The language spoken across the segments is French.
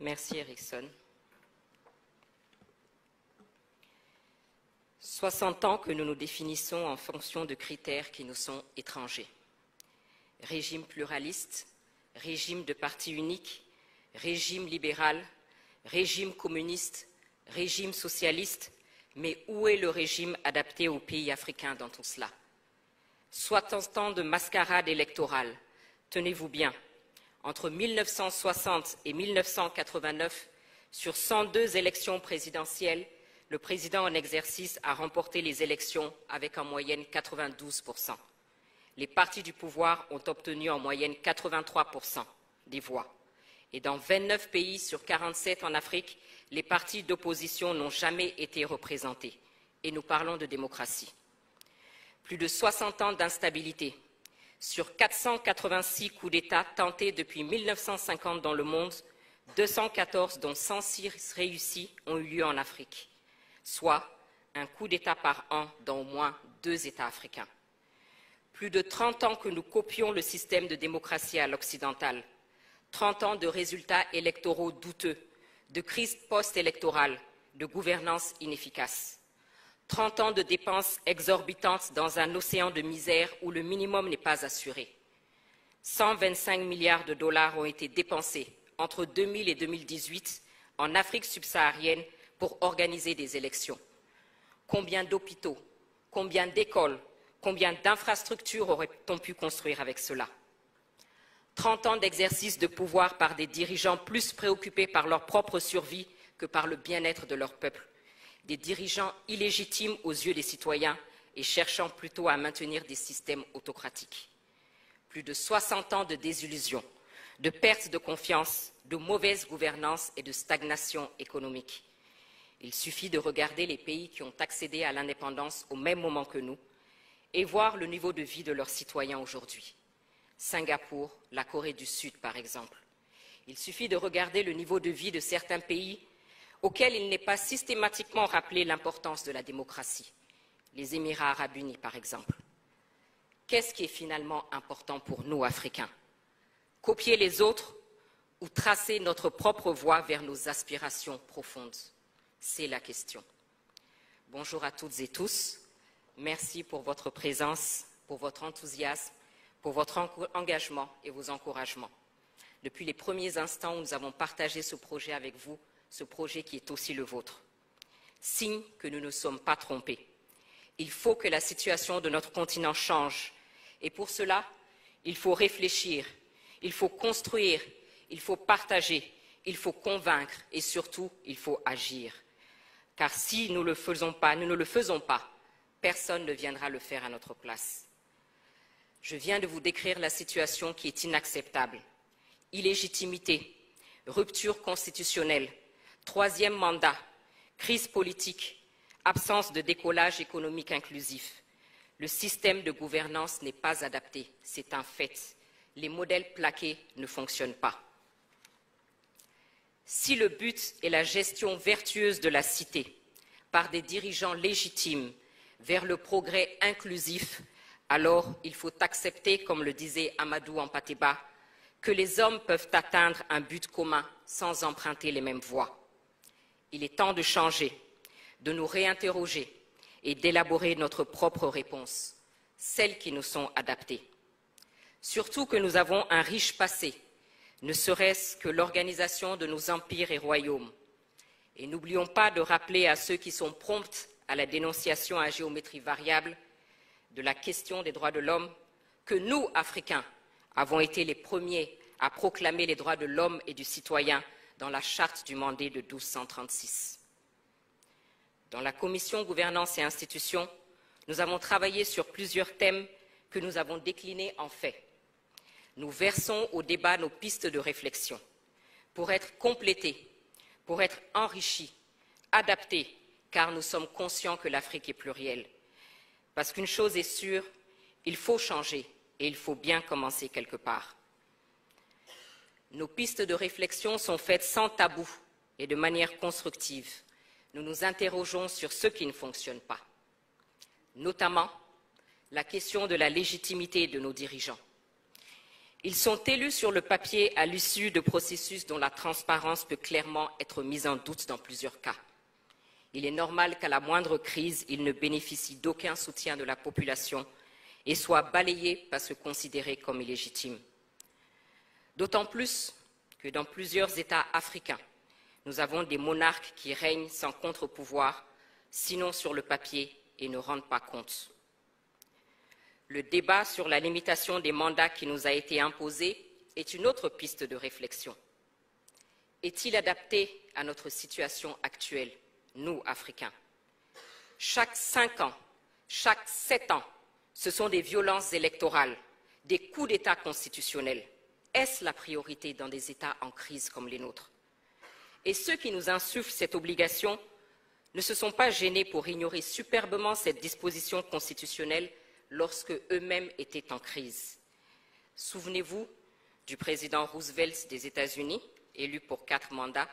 Merci Erickson. 60 ans que nous nous définissons en fonction de critères qui nous sont étrangers. Régime pluraliste, régime de parti unique, régime libéral, régime communiste, régime socialiste, mais où est le régime adapté aux pays africains dans tout cela? 60 ans de mascarade électorale, tenez-vous bien, entre 1960 et 1989, sur 102 élections présidentielles, le président en exercice a remporté les élections avec en moyenne 92%. Les partis du pouvoir ont obtenu en moyenne 83% des voix. Et dans 29 pays sur 47 en Afrique, les partis d'opposition n'ont jamais été représentés. Et nous parlons de démocratie. Plus de 60 ans d'instabilité. Sur 486 coups d'État tentés depuis 1950 dans le monde, 214 dont 106 réussis ont eu lieu en Afrique, soit un coup d'État par an dans au moins 2 États africains. Plus de 30 ans que nous copions le système de démocratie à l'occidental, 30 ans de résultats électoraux douteux, de crise post-électorale, de gouvernance inefficace. 30 ans de dépenses exorbitantes dans un océan de misère où le minimum n'est pas assuré. 125 milliards de dollars ont été dépensés entre 2000 et 2018 en Afrique subsaharienne pour organiser des élections. Combien d'hôpitaux, combien d'écoles, combien d'infrastructures aurait-on pu construire avec cela? 30 ans d'exercice de pouvoir par des dirigeants plus préoccupés par leur propre survie que par le bien-être de leur peuple. Des dirigeants illégitimes aux yeux des citoyens et cherchant plutôt à maintenir des systèmes autocratiques. Plus de 60 ans de désillusion, de perte de confiance, de mauvaise gouvernance et de stagnation économique. Il suffit de regarder les pays qui ont accédé à l'indépendance au même moment que nous et voir le niveau de vie de leurs citoyens aujourd'hui. Singapour, la Corée du Sud par exemple. Il suffit de regarder le niveau de vie de certains pays auxquels il n'est pas systématiquement rappelé l'importance de la démocratie. Les Émirats arabes unis par exemple. Qu'est-ce qui est finalement important pour nous, Africains? Copier les autres ou tracer notre propre voie vers nos aspirations profondes? C'est la question. Bonjour à toutes et tous. Merci pour votre présence, pour votre enthousiasme, pour votre engagement et vos encouragements. Depuis les premiers instants où nous avons partagé ce projet avec vous, ce projet qui est aussi le vôtre. Signe que nous ne sommes pas trompés. Il faut que la situation de notre continent change. Et pour cela, il faut réfléchir, il faut construire, il faut partager, il faut convaincre et surtout, il faut agir. Car si nous ne le faisons pas, personne ne viendra le faire à notre place. Je viens de vous décrire la situation qui est inacceptable. Illégitimité, rupture constitutionnelle, 3e mandat, crise politique, absence de décollage économique inclusif. Le système de gouvernance n'est pas adapté, c'est un fait. Les modèles plaqués ne fonctionnent pas. Si le but est la gestion vertueuse de la cité par des dirigeants légitimes vers le progrès inclusif, alors il faut accepter, comme le disait Amadou Hampâté-Bâ, que les hommes peuvent atteindre un but commun sans emprunter les mêmes voies. Il est temps de changer, de nous réinterroger et d'élaborer notre propre réponse, celles qui nous sont adaptées. Surtout que nous avons un riche passé, ne serait-ce que l'organisation de nos empires et royaumes. Et n'oublions pas de rappeler à ceux qui sont prompts à la dénonciation à géométrie variable de la question des droits de l'homme que nous, Africains, avons été les premiers à proclamer les droits de l'homme et du citoyen dans la charte du Mandé de 1236. Dans la commission Gouvernance et Institutions, nous avons travaillé sur plusieurs thèmes que nous avons déclinés en faits. Nous versons au débat nos pistes de réflexion pour être complétés, pour être enrichis, adaptés, car nous sommes conscients que l'Afrique est plurielle. Parce qu'une chose est sûre, il faut changer et il faut bien commencer quelque part. Nos pistes de réflexion sont faites sans tabou et de manière constructive. Nous nous interrogeons sur ce qui ne fonctionne pas, notamment la question de la légitimité de nos dirigeants. Ils sont élus sur le papier à l'issue de processus dont la transparence peut clairement être mise en doute dans plusieurs cas. Il est normal qu'à la moindre crise, ils ne bénéficient d'aucun soutien de la population et soient balayés parce que considérés comme illégitimes. D'autant plus que dans plusieurs États africains, nous avons des monarques qui règnent sans contre-pouvoir, sinon sur le papier, et ne rendent pas compte. Le débat sur la limitation des mandats qui nous a été imposé est une autre piste de réflexion. Est-il adapté à notre situation actuelle, nous, Africains? Chaque 5 ans, chaque 7 ans, ce sont des violences électorales, des coups d'État constitutionnels. Est-ce la priorité dans des États en crise comme les nôtres? Et ceux qui nous insufflent cette obligation ne se sont pas gênés pour ignorer superbement cette disposition constitutionnelle lorsque eux-mêmes étaient en crise. Souvenez-vous du président Roosevelt des États-Unis, élu pour 4 mandats,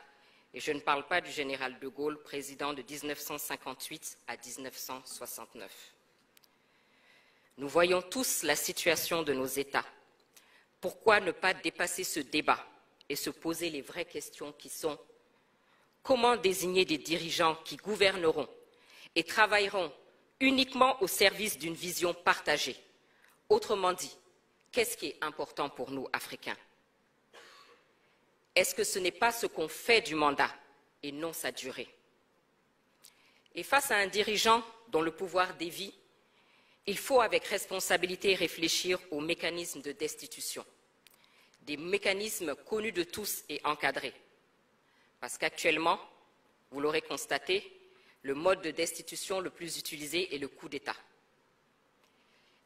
et je ne parle pas du général de Gaulle, président de 1958 à 1969. Nous voyons tous la situation de nos États. Pourquoi ne pas dépasser ce débat et se poser les vraies questions qui sont: comment désigner des dirigeants qui gouverneront et travailleront uniquement au service d'une vision partagée? Autrement dit, qu'est-ce qui est important pour nous, Africains? Est-ce que ce n'est pas ce qu'on fait du mandat et non sa durée? Et face à un dirigeant dont le pouvoir dévie, il faut avec responsabilité réfléchir aux mécanismes de destitution, des mécanismes connus de tous et encadrés. Parce qu'actuellement, vous l'aurez constaté, le mode de destitution le plus utilisé est le coup d'État.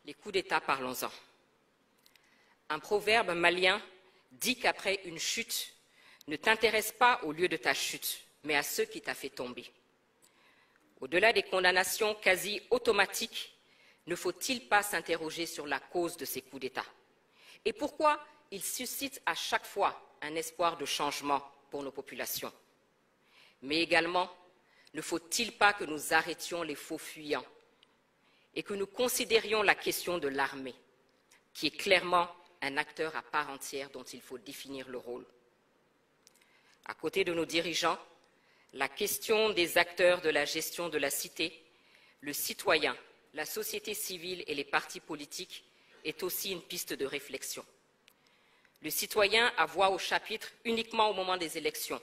Les coups d'État, parlons-en. Un proverbe malien dit qu'après une chute, ne t'intéresse pas au lieu de ta chute, mais à ceux qui t'a fait tomber. Au-delà des condamnations quasi automatiques, ne faut-il pas s'interroger sur la cause de ces coups d'État? Et pourquoi ils suscitent à chaque fois un espoir de changement pour nos populations? Mais également, ne faut-il pas que nous arrêtions les faux fuyants et que nous considérions la question de l'armée, qui est clairement un acteur à part entière dont il faut définir le rôle? À côté de nos dirigeants, la question des acteurs de la gestion de la cité, le citoyen, la société civile et les partis politiques est aussi une piste de réflexion. Le citoyen a voix au chapitre uniquement au moment des élections.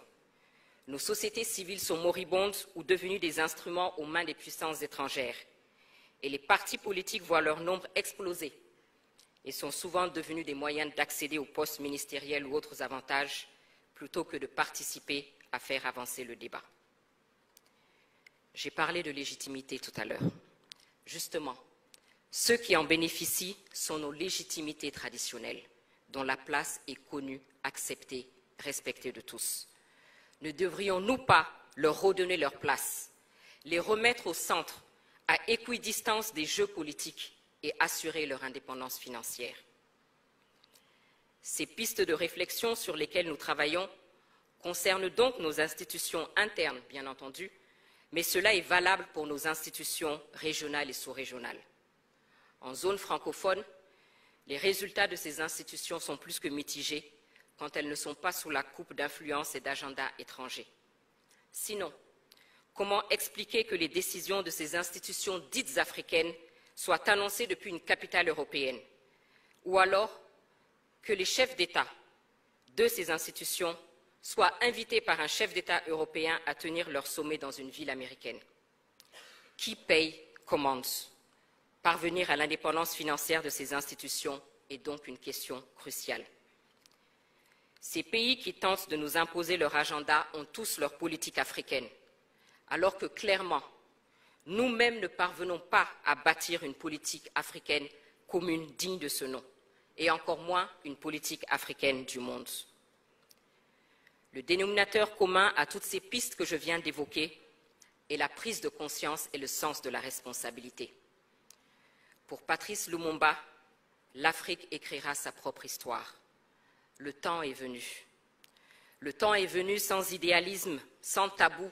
Nos sociétés civiles sont moribondes ou devenues des instruments aux mains des puissances étrangères. Et les partis politiques voient leur nombre exploser et sont souvent devenus des moyens d'accéder aux postes ministériels ou autres avantages plutôt que de participer à faire avancer le débat. J'ai parlé de légitimité tout à l'heure. Justement, ceux qui en bénéficient sont nos légitimités traditionnelles, dont la place est connue, acceptée, respectée de tous. Ne devrions-nous pas leur redonner leur place, les remettre au centre, à équidistance des jeux politiques et assurer leur indépendance financière? Ces pistes de réflexion sur lesquelles nous travaillons concernent donc nos institutions internes, bien entendu, mais cela est valable pour nos institutions régionales et sous-régionales. En zone francophone, les résultats de ces institutions sont plus que mitigés quand elles ne sont pas sous la coupe d'influences et d'agendas étrangers. Sinon, comment expliquer que les décisions de ces institutions dites africaines soient annoncées depuis une capitale européenne? Ou alors que les chefs d'État de ces institutions soient invités par un chef d'État européen à tenir leur sommet dans une ville américaine? Qui paye commande? Parvenir à l'indépendance financière de ces institutions est donc une question cruciale. Ces pays qui tentent de nous imposer leur agenda ont tous leur politique africaine, alors que clairement, nous-mêmes ne parvenons pas à bâtir une politique africaine commune digne de ce nom, et encore moins une politique africaine du monde. Le dénominateur commun à toutes ces pistes que je viens d'évoquer est la prise de conscience et le sens de la responsabilité. Pour Patrice Lumumba, l'Afrique écrira sa propre histoire. Le temps est venu. Le temps est venu sans idéalisme, sans tabou,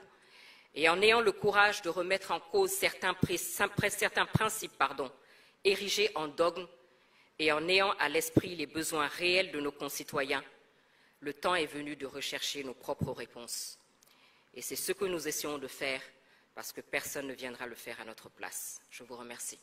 et en ayant le courage de remettre en cause certains principes érigés en dogme, et en ayant à l'esprit les besoins réels de nos concitoyens, le temps est venu de rechercher nos propres réponses. Et c'est ce que nous essayons de faire parce que personne ne viendra le faire à notre place. Je vous remercie.